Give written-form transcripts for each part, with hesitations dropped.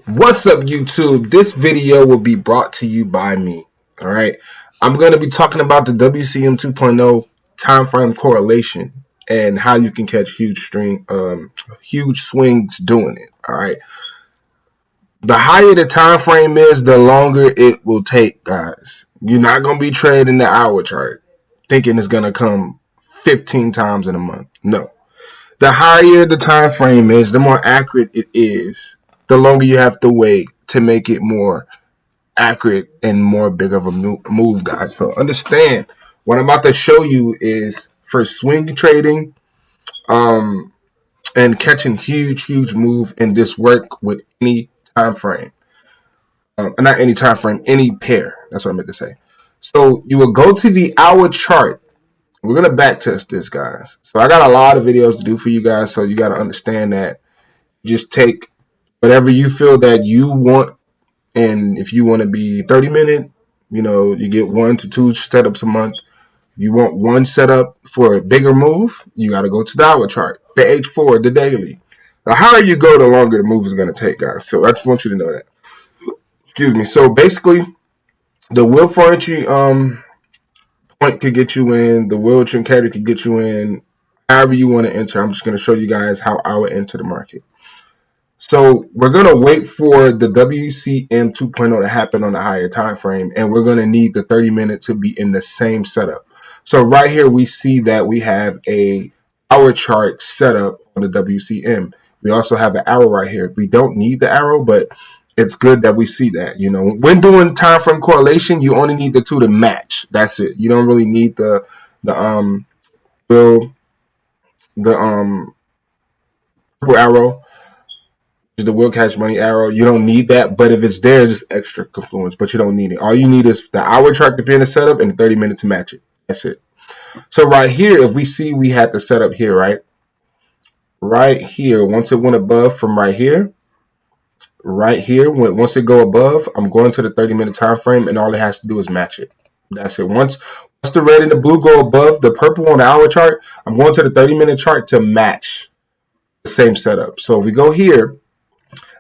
What's up, YouTube? This video will be brought to you by me. All right, I'm going to be talking about the Wcm 2.0 time frame correlation and how you can catch huge swings doing it. All right, the higher the time frame is, the longer it will take, guys. You're not going to be trading the hour chart thinking it's going to come 15 times in a month. No, the higher the time frame is, the more accurate it is. The longer you have to wait to make it more accurate and more big of a move, guys. So understand what I'm about to show you is for swing trading, and catching huge move, and this work with any time frame. Not any time frame, any pair. That's what I meant to say. So you will go to the hour chart. We're gonna back test this, guys. So I got a lot of videos to do for you guys, so you got to understand that. Just take whatever you feel that you want. And if you want to be 30-minute, you get 1 to 2 setups a month. If you want one setup for a bigger move, you got to go to the hour chart, the H4, the daily. The higher you go, the longer the move is going to take, guys. So I just want you to know that. Excuse me. So basically, the will for entry point could get you in. The will trincator could get you in. However you want to enter. I'm just going to show you guys how I would enter the market. So we're going to wait for the Wcm 2.0 to happen on the higher time frame, and we're going to need the 30-minute to be in the same setup. So right here we see that we have a hour chart set up on the WCM. We also have an arrow right here. We don't need the arrow, but it's good that we see that. When doing time frame correlation, you only need the two to match. That's it. You don't really need the the purple arrow, the will catch money arrow. You don't need that, but if it's there, it's just extra confluence, but you don't need it. All you need is the hour chart to be in the setup and 30 minutes to match it. That's it. So right here, if we see we had the setup here, right here, once it went above from right here, once it go above, I'm going to the 30-minute time frame, and all it has to do is match it. That's it. Once the red and the blue go above the purple on the hour chart, I'm going to the 30-minute chart to match the same setup. So if we go here,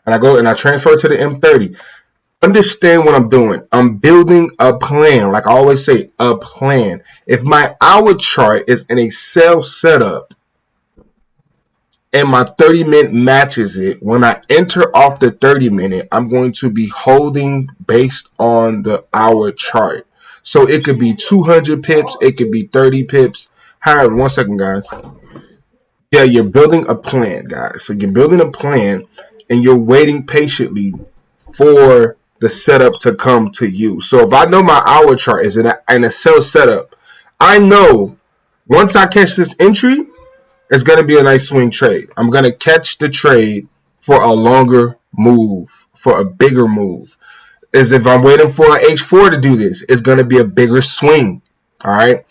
and I transfer to the M30. Understand what I'm doing. I'm building a plan. Like I always say, a plan. If my hour chart is in a sell setup and my 30-minute matches it, when I enter off the 30-minute, I'm going to be holding based on the hour chart. So it could be 200 pips. It could be 30 pips. However, 1 second, guys. Yeah, you're building a plan, guys. So you're building a plan, and you're waiting patiently for the setup to come to you. So if I know my hour chart is in a sell setup, I know once I catch this entry, it's going to be a nice swing trade. I'm going to catch the trade for a longer move, for a bigger move. As if I'm waiting for an H4 to do this, it's going to be a bigger swing. All right.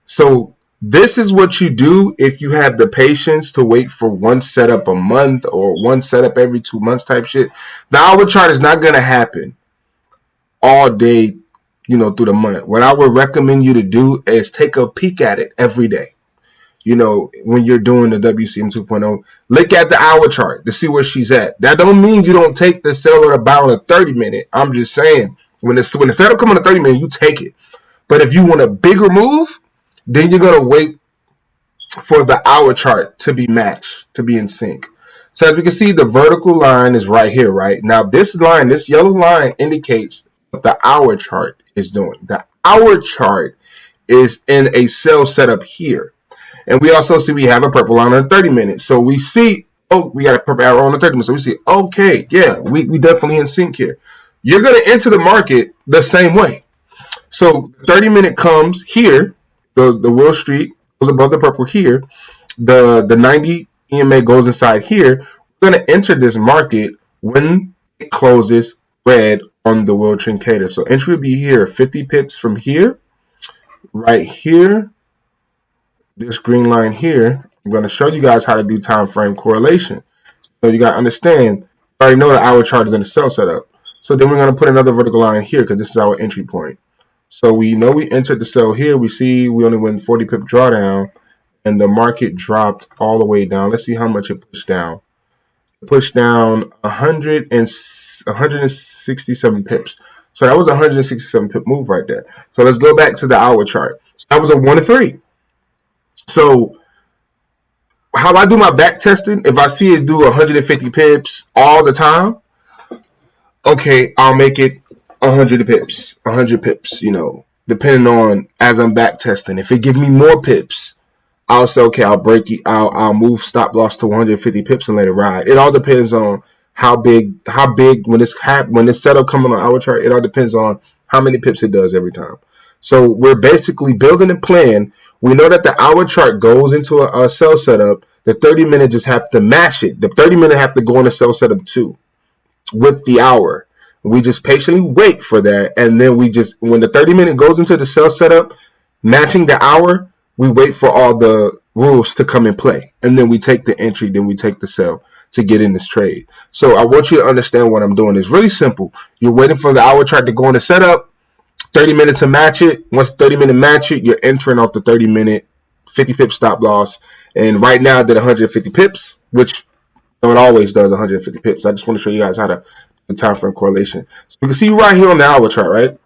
So this is what you do if you have the patience to wait for one setup a month or one setup every 2 months type shit. The hour chart is not going to happen all day, through the month. What I would recommend you to do is take a peek at it every day. When you're doing the WCM 2.0, look at the hour chart to see where she's at. That don't mean you don't take the sell or the buy on a 30-minute. I'm just saying when the setup comes on a 30-minute, you take it. But if you want a bigger move, then you're going to wait for the hour chart to be matched, to be in sync. So as we can see, the vertical line is right here, right? Now this yellow line indicates what the hour chart is doing. The hour chart is in a sell setup here. And we also see we have a purple line on 30 minutes. So we see, we got a purple arrow on the 30 minutes. So we see, okay, yeah, we definitely in sync here. You're going to enter the market the same way. So 30-minute comes here. The Wall Street goes above the purple here. The 90 EMA goes inside here. We're going to enter this market when it closes red on the World Trincator. So entry will be here, 50 pips from here, right here, this green line here. I'm going to show you guys how to do time frame correlation. So you got to understand, you already know the hour chart is in the sell setup. So then we're going to put another vertical line here because this is our entry point. So we know we entered the sell here. We see we only went 40 pip drawdown, and the market dropped all the way down. Let's see how much it pushed down. Pushed down 167 pips. So that was a 167 pip move right there. So let's go back to the hour chart. That was a 1 to 3. So how I do my back testing, if I see it do 150 pips all the time, okay, I'll make it 100 pips, 100 pips, depending on as I'm back testing. If it give me more pips, I'll say, okay, I'll break it. I'll move stop loss to 150 pips and let it ride. It all depends on how big when this setup coming on our chart. It all depends on how many pips it does every time. So we're basically building a plan. We know that the hour chart goes into a sell setup. The 30-minute just have to match it. The 30-minute have to go in a sell setup too with the hour. We just patiently wait for that, and then when the 30-minute goes into the sell setup, matching the hour, we wait for all the rules to come in play, and then we take the entry, then we take the sell to get in this trade. So I want you to understand what I'm doing. It's really simple. You're waiting for the hour chart to go in the setup, 30 minutes to match it. Once 30-minute match it, you're entering off the 30-minute, 50 pip stop loss. And right now I did 150 pips, which it always does 150 pips. I just want to show you guys how to do time frame correlation. So you can see right here on the hour chart, right?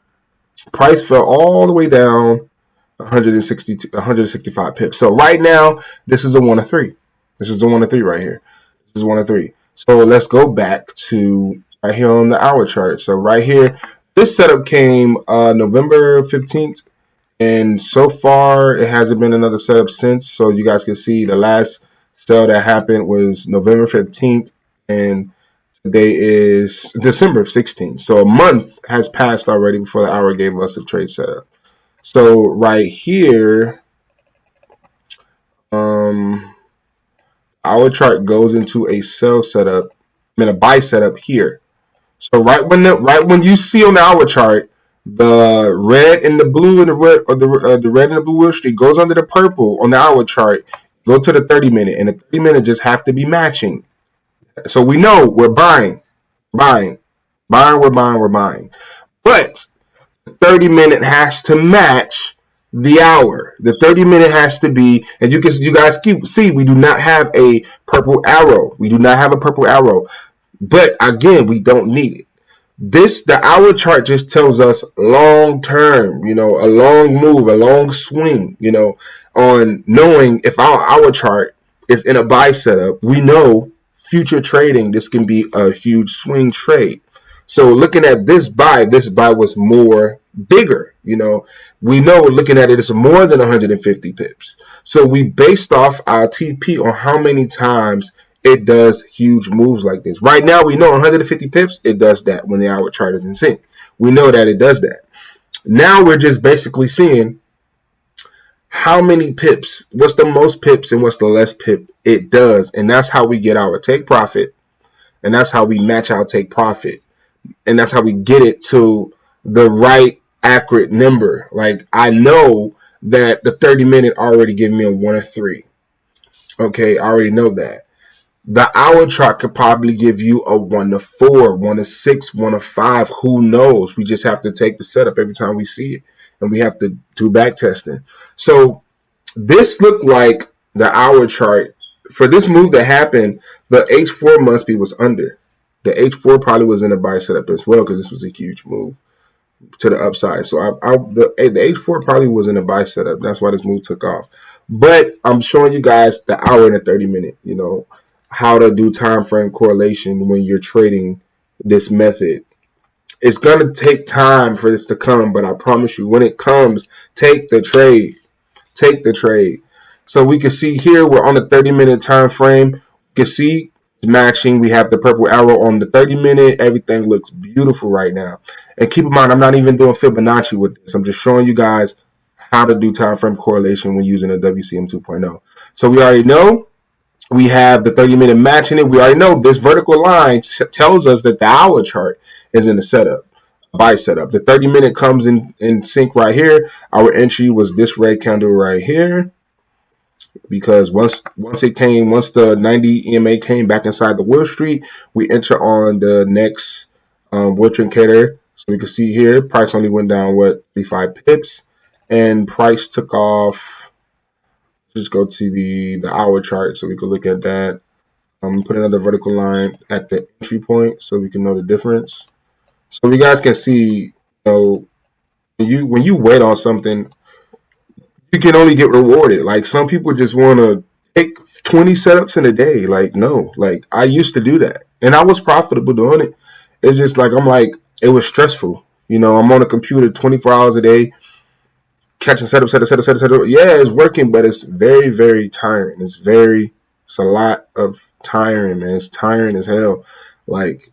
Price fell all the way down 165 pips. So right now, this is a 1 to 3. This is the 1 to 3 right here. This is 1 to 3. So let's go back to right here on the hour chart. So right here, this setup came November 15th. And so far, it hasn't been another setup since. So you guys can see the last sale that happened was November 15th. And today is December 16th. So a month has passed already before the hour gave us a trade setup. So right here, our chart goes into a sell setup, a buy setup here. So right when you see on the hour chart, the red and the blue and the red, or the red and the blue Wall Street goes under the purple on the hour chart. Go to the 30-minute, and the 30-minute just have to be matching. So we know we're buying. But the 30-minute has to match the hour. The 30-minute has to be, and you guys see, we do not have a purple arrow. But again, we don't need it. The hour chart just tells us long term, a long move, a long swing, on knowing if our hour chart is in a buy setup. We know future trading, this can be a huge swing trade. So looking at this buy was more bigger. We know looking at it, it's more than 150 pips. So we based off our TP on how many times it does huge moves like this. Right now, we know 150 pips, it does that when the hour chart is in sync. We know that it does that. Now we're just basically seeing how many pips, what's the most pips and what's the less pip it does. And that's how we get our take profit. And that's how we match our take profit. And that's how we get it to the right accurate number. Like I know that the 30-minute already gave me a 1 to 3. Okay, I already know that. The hour chart could probably give you a 1 to 4, 1 to 6, 1 to 5. Who knows? We just have to take the setup every time we see it. And we have to do back testing. So this looked like the hour chart. For this move that happened, the H4 must be was under. The H4 probably was in a buy setup as well because this was a huge move to the upside. So the H4 probably was in a buy setup. That's why this move took off. But I'm showing you guys the hour and the 30-minute, how to do time frame correlation when you're trading this method. It's going to take time for this to come, but I promise you, when it comes, take the trade. Take the trade. So we can see here, we're on the 30-minute time frame. You can see it's matching. We have the purple arrow on the 30-minute. Everything looks beautiful right now. And keep in mind, I'm not even doing Fibonacci with this. I'm just showing you guys how to do time frame correlation when using a WCM 2.0. So we already know we have the 30-minute matching it. We already know this vertical line tells us that the hour chart is in the setup, buy setup. The 30-minute comes in sync right here. Our entry was this red candle right here. Because once the 90 EMA came back inside the Wall Street, we enter on the next Wood Trincator. So we can see here, price only went down 35 pips, and price took off. Just go to the hour chart so we can look at that. Put another vertical line at the entry point so we can know the difference. So you guys can see, when you wait on something, you can only get rewarded. Like some people just want to take 20 setups in a day. Like no, like I used to do that, and I was profitable doing it. It's just like it was stressful. I'm on a computer 24 hours a day, catching setup. Yeah, it's working, but it's very, very tiring. It's a lot of tiring, man. It's tiring as hell. Like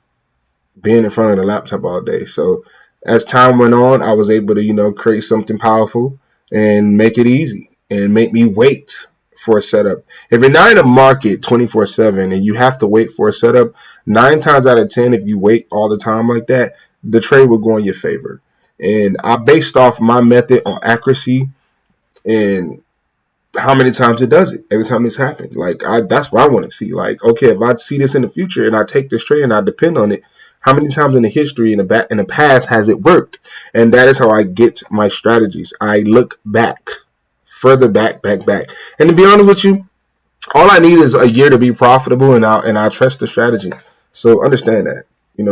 being in front of the laptop all day. So as time went on, I was able to, create something powerful and make it easy and make me wait for a setup. If you're not in a market 24/7 and you have to wait for a setup, 9 times out of 10, if you wait all the time like that, the trade will go in your favor. And I based off my method on accuracy and how many times it does it every time it's happened. Like that's what I want to see. Like, okay, if I see this in the future and I take this trade and I depend on it, how many times in the history in the past has it worked? And that is how I get my strategies. I look back, further back. And to be honest with you, all I need is a year to be profitable, and I trust the strategy. So understand that. I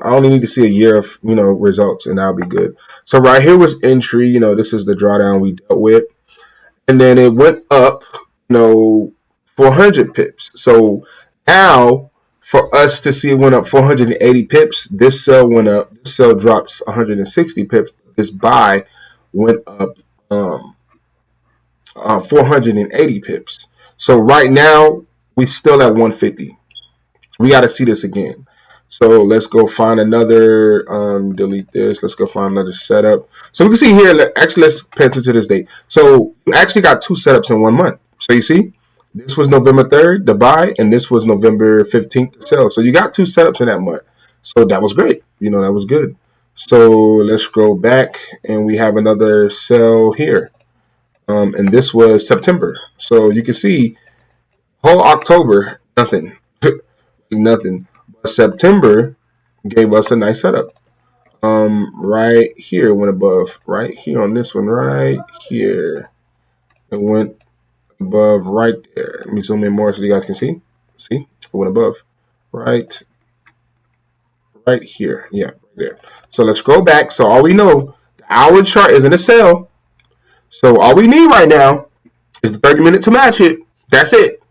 only need to see a year of results, and I'll be good. So right here was entry. This is the drawdown we dealt with, and then it went up, 400 pips. So now, for us to see it went up 480 pips, this sell went up. This sell drops 160 pips. This buy went up 480 pips. So right now, we still at 150. We got to see this again. So let's go find another, delete this. Let's go find another setup. So we can see here, actually, let's pay attention to this date. So we actually got 2 setups in 1 month. So you see, this was November 3rd, the buy, and this was November 15th, the sell. So you got 2 setups in that month. So that was great. That was good. So let's scroll back, and we have another sell here. And this was September. So you can see, whole October, nothing. Nothing. But September gave us a nice setup. Right here went above. Right here on this one, right here. It went above right there. Let me zoom in more so you guys can see. See? It went above. Right here. Yeah, right there. So let's scroll back. So all we know, the hour chart is in a sell. So all we need right now is the 30-minute to match it. That's it.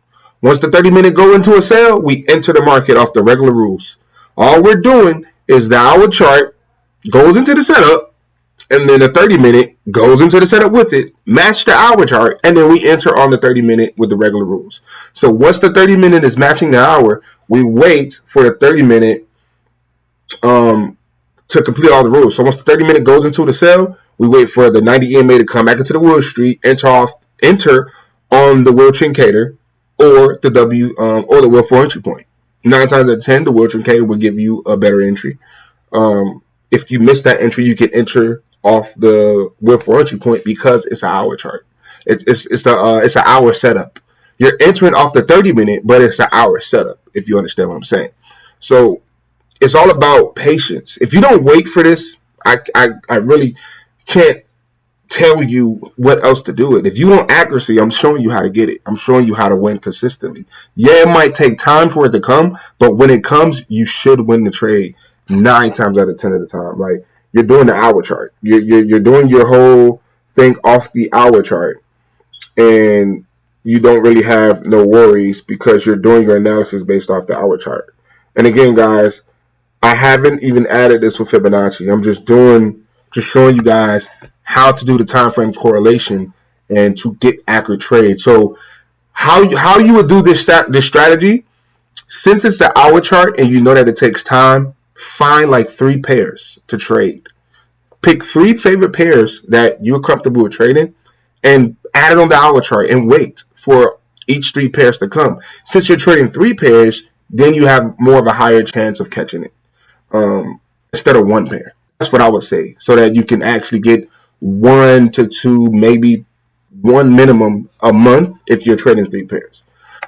Once the 30-minute go into a sell, we enter the market off the regular rules. All we're doing is the hour chart goes into the setup, and then the 30-minute goes into the setup with it, match the hour chart, and then we enter on the 30-minute with the regular rules. So once the 30-minute is matching the hour, we wait for the 30-minute to complete all the rules. So once the 30-minute goes into the sell, we wait for the 90 EMA to come back into the Wall Street, enter on the World Trincator or the or the World 4 entry point. 9 times out of 10, the World Trincator will give you a better entry. If you miss that entry, you can enter off the World 4 entry point because it's an hour chart. It's an hour setup. You're entering off the 30-minute, but it's an hour setup, if you understand what I'm saying. So it's all about patience. If you don't wait for this, I really can't tell you what else to do it. If you want accuracy, I'm showing you how to get it. I'm showing you how to win consistently. Yeah, it might take time for it to come, but when it comes, you should win the trade 9 times out of 10 of the time. Like, you're doing the hour chart. You're doing your whole thing off the hour chart, and you don't really have no worries because you're doing your analysis based off the hour chart. And again, guys, I haven't even added this with Fibonacci. I'm just showing you guys how to do the time frame correlation and to get accurate trades. So how you would do this strategy, since it's the hour chart and you know that it takes time, find like 3 pairs to trade. Pick 3 favorite pairs that you're comfortable with trading and add it on the hour chart and wait for each 3 pairs to come. Since you're trading 3 pairs, then you have more of a higher chance of catching it instead of 1 pair. That's what I would say, so that you can actually get 1 to 2, maybe 1 minimum a month if you're trading 3 pairs.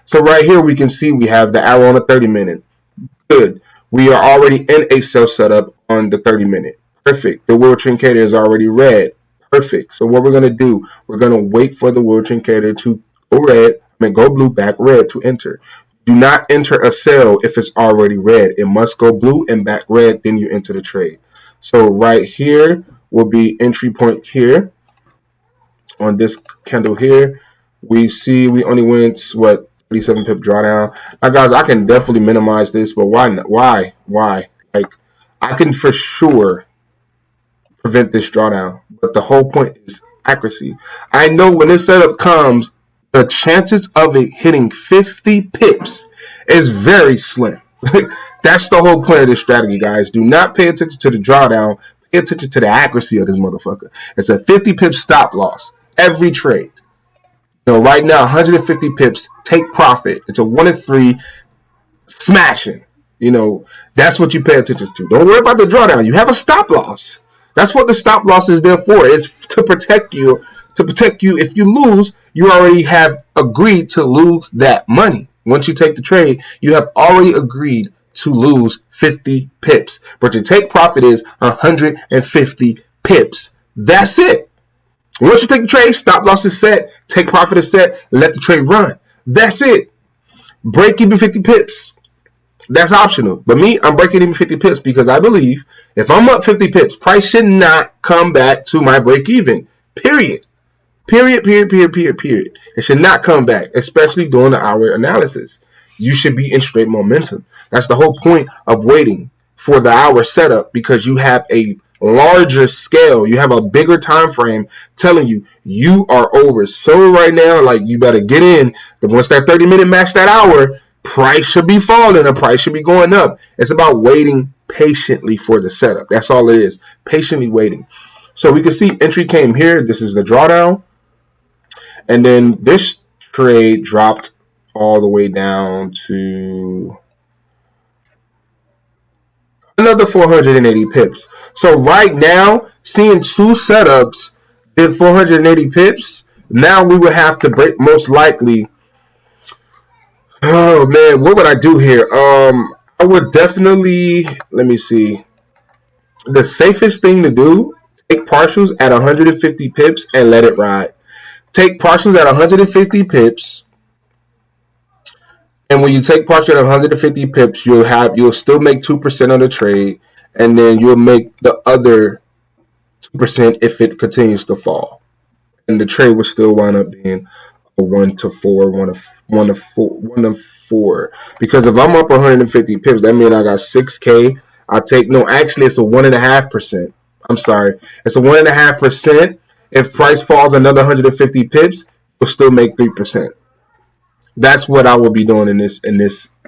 So right here we can see we have the arrow on the 30-minute. Good. We are already in a sell setup on the 30-minute. Perfect. The World Trincator is already red. Perfect. So what we're going to do, we're going to wait for the World Trincator to go blue, back red to enter. Do not enter a sell if it's already red. It must go blue and back red, then you enter the trade. So right here will be entry point here on this candle here. We see we only went, what, 37 pip drawdown. Now, guys, I can definitely minimize this, but why? Like, I can for sure prevent this drawdown. But the whole point is accuracy. I know when this setup comes, the chances of it hitting 50 pips is very slim. That's the whole point of this strategy, guys. Do not pay attention to the drawdown. Pay attention to the accuracy of this motherfucker. It's a 50 pip stop loss every trade. Right now, 150 pips, take profit. It's a 1 in 3 smashing. That's what you pay attention to. Don't worry about the drawdown. You have a stop loss. That's what the stop loss is there for. It's to protect you. To protect you. If you lose, you already have agreed to lose that money. Once you take the trade, you have already agreed to lose 50 pips. But your take profit is 150 pips. That's it. Once you take the trade, stop loss is set, take profit is set, let the trade run. That's it. Break even 50 pips. That's optional. But me, I'm breaking even 50 pips because I believe if I'm up 50 pips, price should not come back to my break even. Period. Period. It should not come back, especially during the hour analysis. You should be in straight momentum. That's the whole point of waiting for the hour setup, because you have a larger scale, you have a bigger time frame telling you you are over. So right now, like, you better get in. Once that 30-minute match that hour, price should be falling, the price should be going up. It's about waiting patiently for the setup. That's all it is. Patiently waiting. So we can see entry came here. This is the drawdown. And then this trade dropped all the way down to another 480 pips. So right now, seeing two setups did 480 pips. Now we would have to break, most likely. Oh man, what would I do here? I would definitely, let me see. The safest thing to do, take partials at 150 pips and let it ride. Take partials at 150 pips. And when you take partial at 150 pips, you'll still make 2% on the trade, and then you'll make the other 2% if it continues to fall. And the trade will still wind up being a 1 to 4, 1 to 4. Because if I'm up 150 pips, that means I got 6K. Actually it's a 1.5%. I'm sorry. It's a 1.5%. If price falls another 150 pips, you'll still make 3%. That's what I will be doing in this,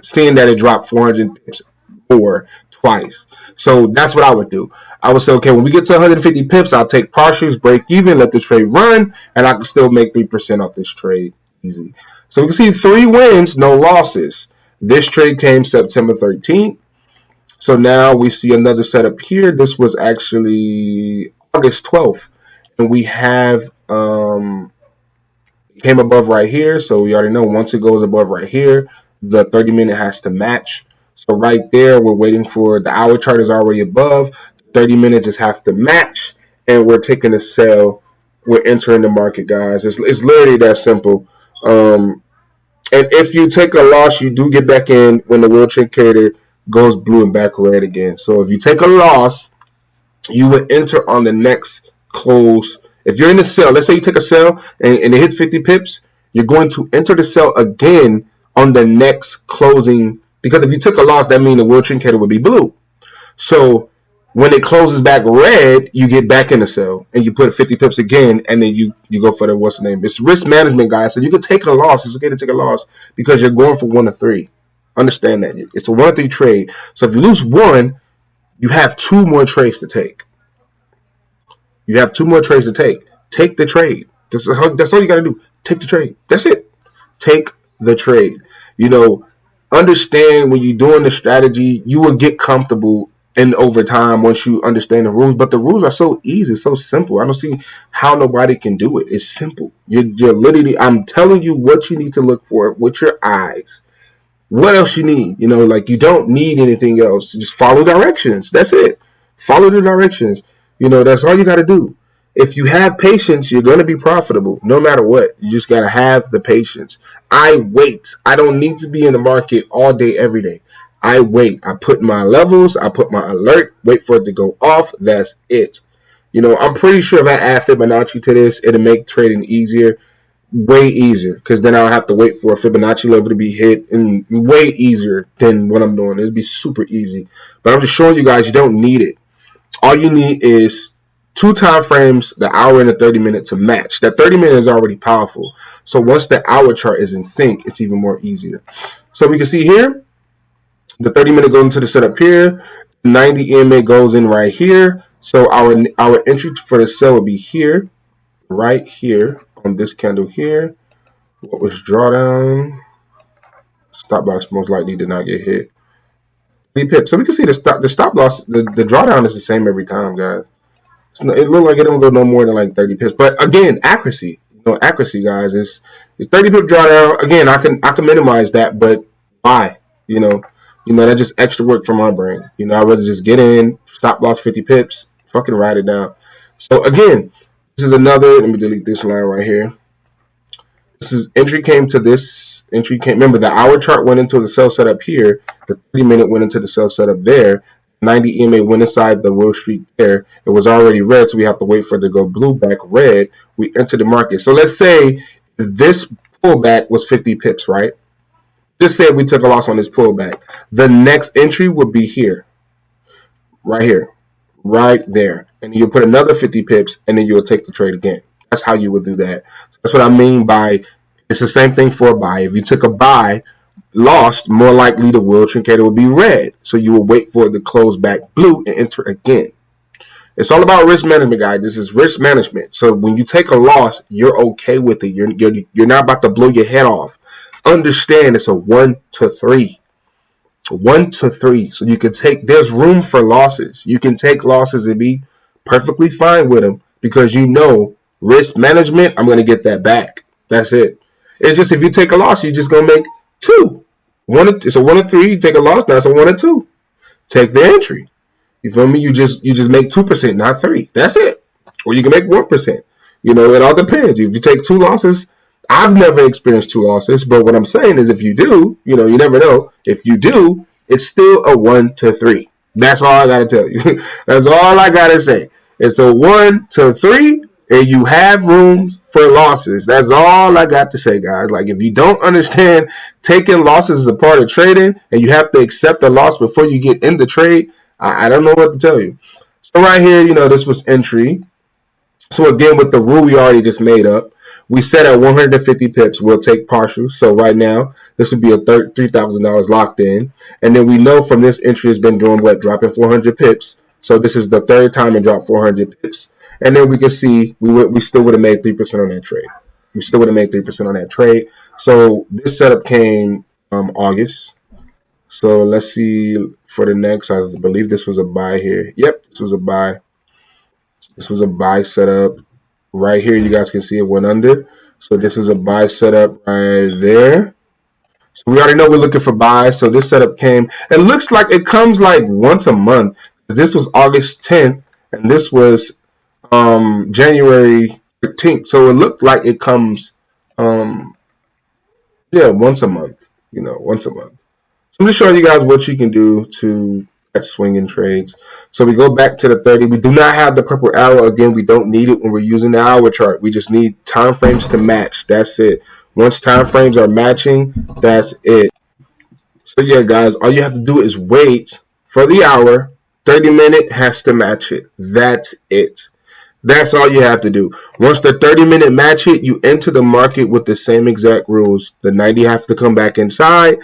seeing that it dropped 400 pips or twice. So that's what I would do. I would say, okay, when we get to 150 pips, I'll take partials, break even, let the trade run, and I can still make 3% off this trade easy. So we can see 3 wins, no losses. This trade came September 13th. So now we see another setup here. This was actually August 12th. And we have came above right here. So we already know once it goes above right here, the 30-minute has to match. So right there, we're waiting for the hour chart is already above. 30-minute just have to match, and we're taking a sell. We're entering the market, guys. It's literally that simple. And if you take a loss, you do get back in when the World Trade Indicator goes blue and back red again. So if you take a loss, you would enter on the next close. If you're in the sell, let's say you take a sell and it hits 50 pips, you're going to enter the sell again on the next closing. Because if you took a loss, that means the World Trade Indicator would be blue. So when it closes back red, you get back in the sell and you put 50 pips again, and then you go for the, what's the name? It's risk management, guys. So you can take a loss. It's okay to take a loss because you're going for 1 to 3. Understand that. It's a 1 to 3 trade. So if you lose 1, you have 2 more trades to take. You have 2 more trades to take. Take the trade. That's all you got to do. Take the trade. That's it. Take the trade. Understand when you're doing the strategy, you will get comfortable in over time once you understand the rules. But the rules are so easy, so simple. I don't see how nobody can do it. It's simple. You're literally, I'm telling you what you need to look for with your eyes. What else you need? You don't need anything else. Just follow directions. That's it. Follow the directions. That's all you got to do. If you have patience, you're going to be profitable no matter what. You just got to have the patience. I wait. I don't need to be in the market all day, every day. I wait. I put my levels, I put my alert, wait for it to go off. That's it. I'm pretty sure if I add Fibonacci to this, it'll make trading easier, way easier, because then I'll have to wait for a Fibonacci level to be hit, and way easier than what I'm doing. It'll be super easy. But I'm just showing you guys you don't need it. All you need is 2 time frames, the hour and the 30-minute to match. That 30-minute is already powerful. So once the hour chart is in sync, it's even more easier. So we can see here, the 30-minute goes into the setup here. 90 EMA goes in right here. So our entry for the sell would be here, right here on this candle here. What was drawdown? Stop loss most likely did not get hit. 3 pips. So we can see the stop loss, the drawdown is the same every time, guys. It looked like it don't go no more than like 30 pips. But again, accuracy. Accuracy, guys, is 30 pip drawdown. Again, I can minimize that, but why? That's just extra work for my brain. I'd rather just get in, stop loss 50 pips, fucking write it down. So again, this is another. Let me delete this line right here. This is entry came to this. Entry came. Remember, the hour chart went into the sell setup here. The 30-minute went into the sell setup there. 90 EMA went inside the Wall Street there. It was already red, so we have to wait for it to go blue back red. We enter the market. So let's say this pullback was 50 pips, right? Just say we took a loss on this pullback. The next entry would be here, right here, right there. And you'll put another 50 pips, and then you'll take the trade again. That's how you would do that. That's what I mean by it's the same thing for a buy. If you took a buy, lost, more likely the Will Trincator would be red. So you will wait for it to close back blue and enter again. It's all about risk management, guys. This is risk management. So when you take a loss, you're okay with it. You're not about to blow your head off. Understand it's a 1 to 3. 1 to 3. So you can there's room for losses. You can take losses and be perfectly fine with them because risk management, I'm going to get that back. That's it. It's just if you take a loss, you're just going to make 2. It's a 1 to 3. You take a loss, now it's a 1 to 2. Take the entry. You feel me? You just make 2%, not 3. That's it. Or you can make 1%. It all depends. If you take 2 losses, I've never experienced 2 losses, but what I'm saying is if you do, you never know. If you do, it's still a 1 to 3. That's all I got to tell you. That's all I got to say. It's a 1 to 3, and you have room for losses. That's all I got to say, guys. Like, if you don't understand taking losses is a part of trading, and you have to accept the loss before you get in the trade, I don't know what to tell you. So right here, this was entry. So again, with the rule we already just made up, we set at 150 pips. We'll take partials. So right now, this would be a $3,000 locked in. And then we know from this entry has been doing what? Dropping 400 pips. So this is the third time it dropped 400 pips. And then we can see we still would have made 3% on that trade. We still would have made 3% on that trade. So this setup came August. So let's see for the next. I believe this was a buy here. Yep, this was a buy. This was a buy setup. Right here, you guys can see it went under. So this is a buy setup right there. We already know we're looking for buys. So this setup came. It looks like it comes like once a month. This was August 10th, and this was January 13th. So it looked like it comes, once a month. Once a month. I'm just showing you guys what you can do to catch swinging trades. So we go back to the 30. We do not have the purple arrow. Again, we don't need it when we're using the hour chart. We just need time frames to match. That's it. Once time frames are matching, that's it. So yeah, guys, all you have to do is wait for the hour. 30-minute has to match it. That's it. That's all you have to do. Once the 30-minute match it, you enter the market with the same exact rules. The 90 have to come back inside.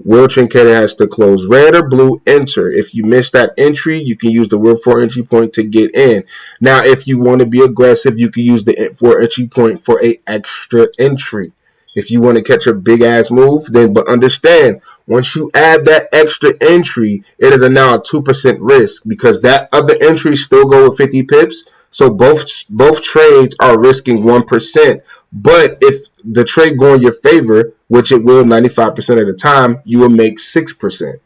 Will Trincator has to close red or blue, enter. If you miss that entry, you can use the Will 4 entry point to get in. Now, if you want to be aggressive, you can use the 4 entry point for an extra entry. If you want to catch a big-ass move, but understand, once you add that extra entry, it is now a 2% risk because that other entry still go with 50 pips. So both trades are risking 1%. But if the trade go in your favor, which it will 95% of the time, you will make 6%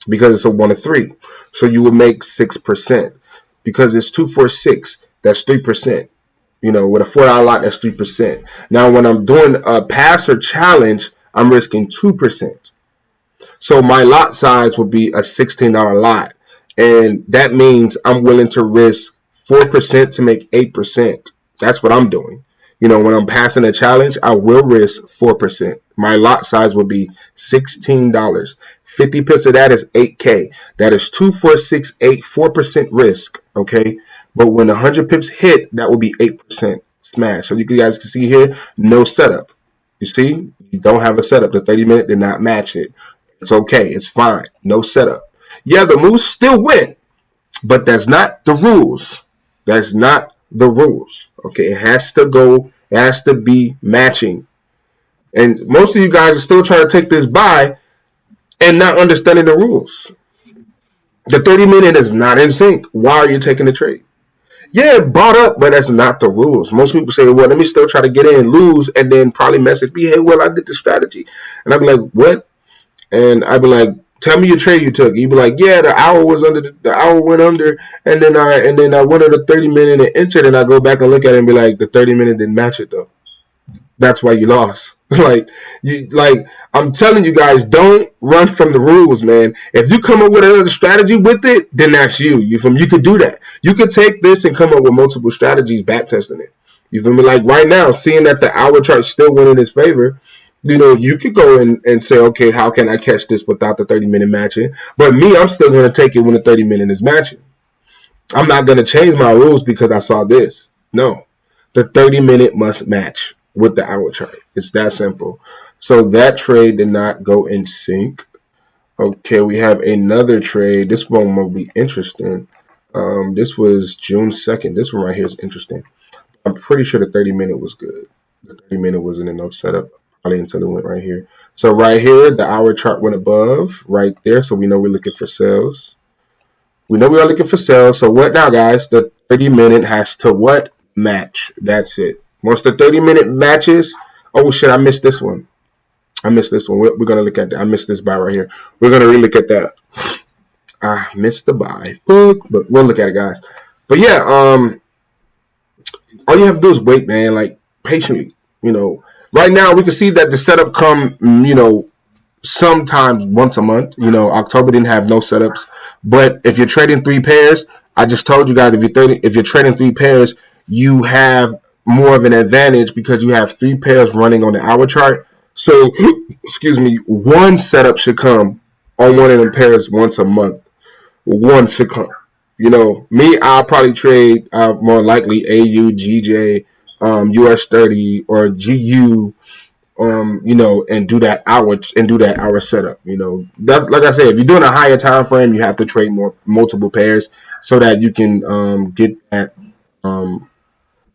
because it's a 1 to 3. So you will make 6% because it's 2 4 6. That's 3%. You know, with a $4 lot, that's 3%. Now, when I'm doing a pass or challenge, I'm risking 2%. So my lot size would be a $16 lot. And that means I'm willing to risk 4% to make 8%. That's what I'm doing. You know, when I'm passing a challenge, I will risk 4%. My lot size will be $16. 50 pips of that is 8K. That is 2468, 4% risk. Okay. But when 100 pips hit, that will be 8% smash. So you guys can see here, no setup. You see, you don't have a setup. The 30-minute did not match it. It's okay. It's fine. No setup. Yeah, the moves still win, but that's not the rules. That's not the rules. Okay, it has to go. It has to be matching. And most of you guys are still trying to take this buy and not understanding the rules. The 30-minute is not in sync. Why are you taking the trade? Yeah, it bought up, but that's not the rules. Most people say, well, let me still try to get in, lose, and then probably message me, hey, well, I did the strategy. And I'd be like, what? And I'd be like, tell me your trade you took. You'd be like, yeah, the hour was under, the hour went under, and then I went on the 30-minute and entered, and I go back and look at it and be like, the 30-minute didn't match it though. That's why you lost. I'm telling you guys, don't run from the rules, man. If you come up with another strategy with it, then that's you. You could do that. You could take this and come up with multiple strategies back testing it. You feel me? Like right now, seeing that the hour chart still went in his favor, you know, you could go in and say, okay, how can I catch this without the 30-minute matching? But me, I'm still going to take it when the 30-minute is matching. I'm not going to change my rules because I saw this. No, the 30-minute must match with the hour chart. It's that simple. So that trade did not go in sync. Okay, we have another trade. This one will be interesting. This was June 2nd. This one right here is interesting. I'm pretty sure the 30-minute was good. The 30-minute wasn't in no setup. Probably until it went right here. So right here, the hour chart went above right there. So we know we're looking for sales. We know we are looking for sales. So what now, guys? The 30-minute has to what? Match. That's it. Once the 30-minute matches, oh shit, I missed this one. We're going to look at that. I missed this buy right here. We're going to relook at that. I missed the buy. Fuck. But we'll look at it, guys. But yeah, all you have to do is wait, man. Like, patiently. You know, right now we can see that the setup come, you know, sometimes once a month. You know, October didn't have no setups. But if you're trading 3 pairs, I just told you guys, if you're trading 3 pairs, you have more of an advantage because you have 3 pairs running on the hour chart. So, excuse me, one setup should come on one of them pairs once a month. One should come. You know, me, I'll probably trade more likely AU, GJ, US30 or GU, you know, and do that hour setup. You know, that's like I said, if you're doing a higher time frame, you have to trade multiple pairs so that you can get that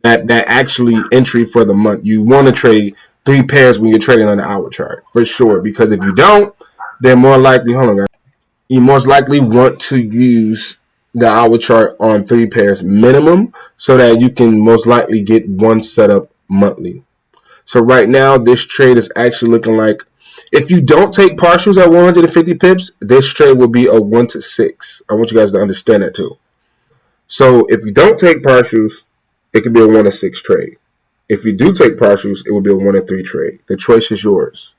that actually entry for the month. You want to trade 3 pairs when you're trading on the hour chart for sure, because if you don't, then more likely, hold on, guys, you most likely want to use the hour chart on 3 pairs minimum so that you can most likely get one setup monthly. So right now, this trade is actually looking like, if you don't take partials at 150 pips, this trade will be a 1-6. I want you guys to understand that too. So if you don't take partials, it could be a 1-6 trade. If you do take partials, it will be a 1-3 trade. The choice is yours.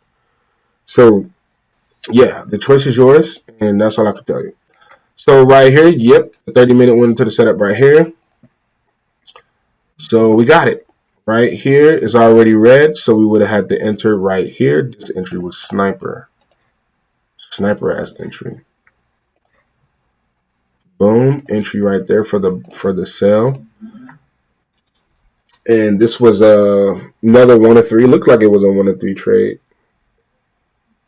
So yeah, the choice is yours, and that's all I can tell you. So right here, yep, the 30-minute went into the setup right here. So we got it. Right here is already red, so we would have had to enter right here. This entry was sniper. Sniper as entry. Boom, entry right there for the sell. And this was another 1-3. Looks like it was a 1-3 trade.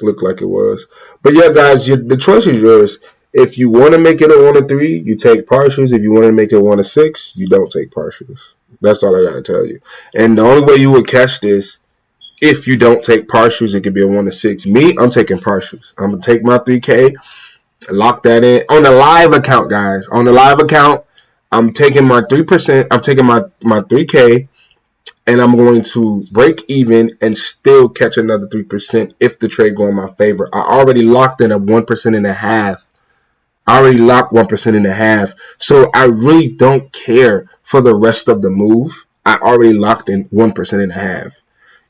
Looked like it was. But yeah, guys, the choice is yours. If you want to make it a 1-3, you take partials. If you want to make it 1-6, you don't take partials. That's all I got to tell you. And the only way you would catch this, if you don't take partials, it could be a 1-6. Me, I'm taking partials. I'm going to take my 3K, lock that in. On the live account, guys. On the live account, I'm taking my 3%. I'm taking my 3K, and I'm going to break even and still catch another 3% if the trade go in my favor. I already locked in a 1.5%. I I already locked 1.5%. So I really don't care for the rest of the move. I already locked in 1.5%.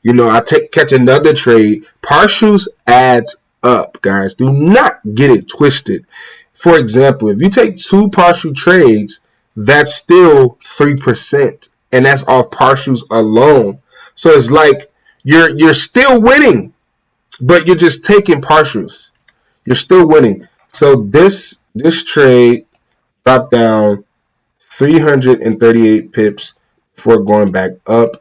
You know, catch another trade. Partials adds up, guys. Do not get it twisted. For example, if you take two partial trades, that's still 3%, and that's off partials alone. So it's like you're still winning, but you're just taking partials. You're still winning. So this trade dropped down 338 pips before going back up.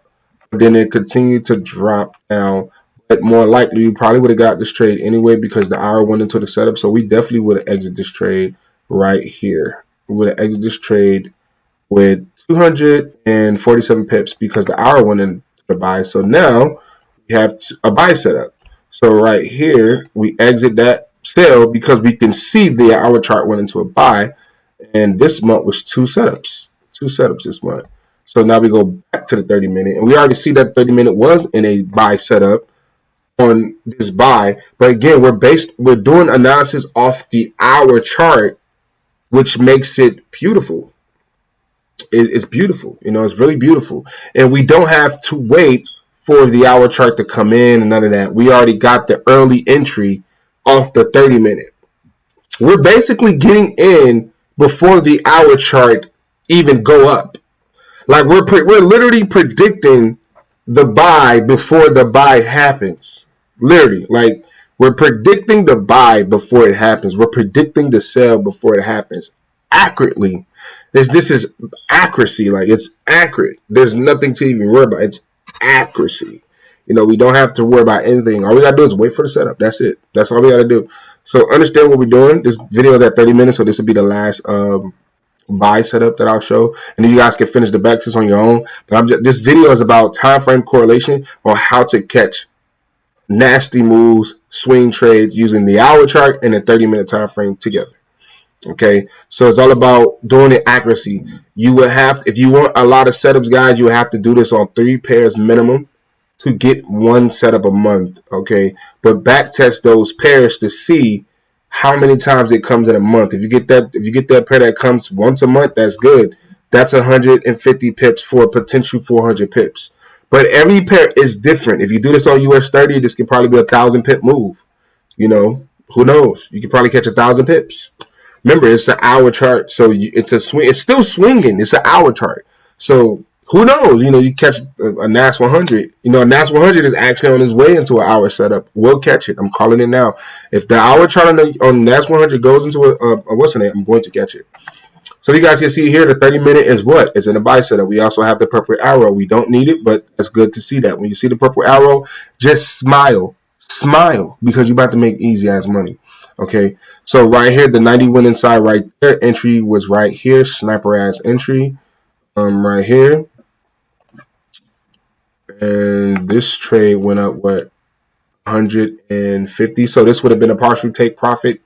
Then it continued to drop down. But more likely, we probably would have got this trade anyway because the hour went into the setup. So we definitely would have exited this trade right here. We would have exited this trade with 247 pips because the hour went into the buy. So now we have a buy setup. So right here, we exit that sell because we can see the hour chart went into a buy. And this month was two setups this month. So now we go back to the 30-minute, and we already see that 30-minute was in a buy setup on this buy. But again, we're doing analysis off the hour chart, which makes it beautiful. It's beautiful, you know, it's really beautiful, and we don't have to wait for the hour chart to come in and none of that. We already got the early entry off the 30-minute. We're basically getting in before the hour chart even go up. Like we're literally predicting the buy before the buy happens. Literally, like we're predicting the buy before it happens. We're predicting the sell before it happens accurately. This is accuracy. Like it's accurate. There's nothing to even worry about. It's accuracy. You know, we don't have to worry about anything. All we gotta do is wait for the setup. That's it. That's all we gotta do. So understand what we're doing. This video is at 30 minutes, so this will be the last buy setup that I'll show, and then you guys can finish the backtest on your own. But this video is about time frame correlation on how to catch nasty moves, swing trades using the hour chart and the 30-minute time frame together. Okay, so it's all about doing it accuracy. You will have, if you want a lot of setups, guys, you have to do this on 3 pairs minimum to get one setup a month. Okay, but back test those pairs to see how many times it comes in a month. If you get that pair that comes once a month, that's good. That's 150 pips for a potential 400 pips. But every pair is different. If you do this on US30, this could probably be a 1,000 pip move. You know, who knows? You could probably catch 1,000 pips. Remember, it's an hour chart, so it's a swing. It's still swinging. It's an hour chart, so who knows? You know, you catch a NAS 100. You know, a NAS 100 is actually on its way into an hour setup. We'll catch it. I'm calling it now. If the hour chart on NAS 100 goes into a what's in it, I'm going to catch it. So you guys can see here, the 30-minute is what? It's in a buy setup. We also have the purple arrow. We don't need it, but it's good to see that. When you see the purple arrow, just smile. Smile, because you're about to make easy ass money. Okay, so right here, the 90 went inside right there. Entry was right here. Sniper ass entry. Right here. And this trade went up, what, 150. So this would have been a partial take profit.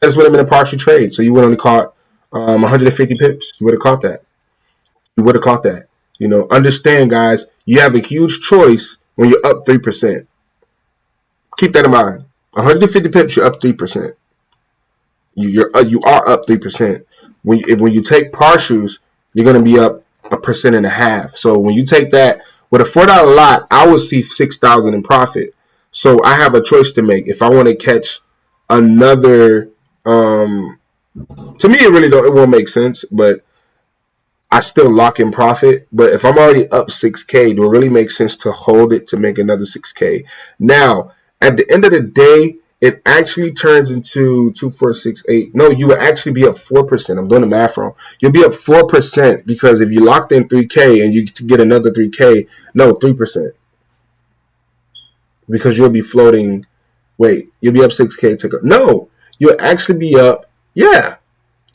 This would have been a partial trade. So you would only caught 150 pips. You would have caught that. You would have caught that. You know, understand, guys, you have a huge choice when you're up 3%. Keep that in mind. 150 pips, you're up 3%. You are up 3%. When you take partials, you're going to be up 1.5%. So when you take that with a $4 lot, I would see 6,000 in profit. So I have a choice to make. If I want to catch another, to me it won't make sense, but I still lock in profit. But if I'm already up 6K, do it really make sense to hold it to make another 6K? Now, at the end of the day, it actually turns into 2468. No, you will actually be up 4%. I'm doing the math wrong. You'll be up 4% because if you locked in 3K and you get another 3K, no, 3%. Because you'll be floating. Wait, you'll be up 6K to go. No, you'll actually be up. Yeah,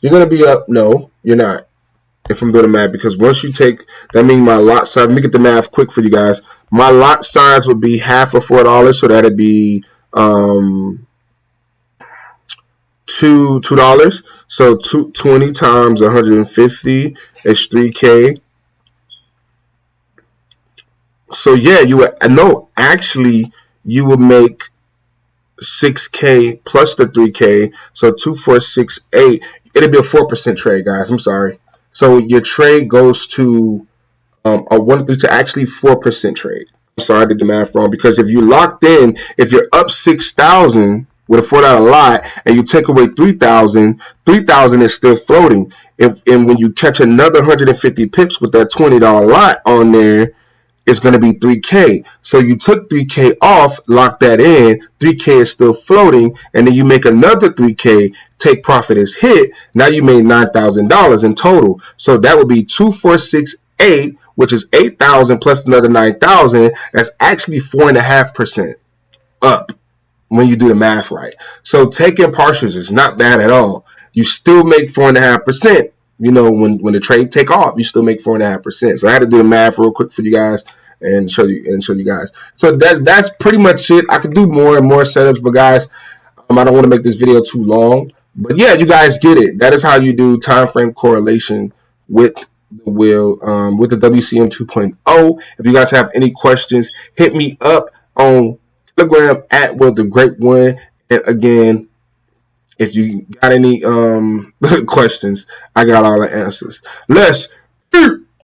you're going to be up. No, you're not. If I'm doing the math, because once you take, that means my lot size, let me get the math quick for you guys. My lot size would be half of $4, so that'd be $2. So 20 times 150 is 3K. So yeah, actually you would make 6K plus the 3K, so 2468. It'll be a 4% trade, guys. I'm sorry. So your trade goes to a 1 to actually 4% trade. I'm sorry, I did the math wrong, because if you locked in, if you're up 6,000 with a $4 lot and you take away 3,000, 3,000 is still floating. And when you catch another 150 pips with that $20 lot on there, it's going to be 3K. So you took 3K off, lock that in, 3K is still floating, and then you make another 3K, take profit as hit. Now you made $9,000 in total. So that would be 2468, which is 8,000 plus another 9,000. That's actually 4.5% up when you do the math right. So taking partials is not bad at all. You still make 4.5%. You know, when the trade take off, you still make 4.5%. So I had to do the math real quick for you guys and show you guys. So that's pretty much it. I could do more and more setups, but guys, I don't want to make this video too long. But yeah, you guys get it. That is how you do time frame correlation with the wheel, with the Wcm 2.0. If you guys have any questions, hit me up on Telegram at Will the Great One. And again, if you got any questions, I got all the answers. Let's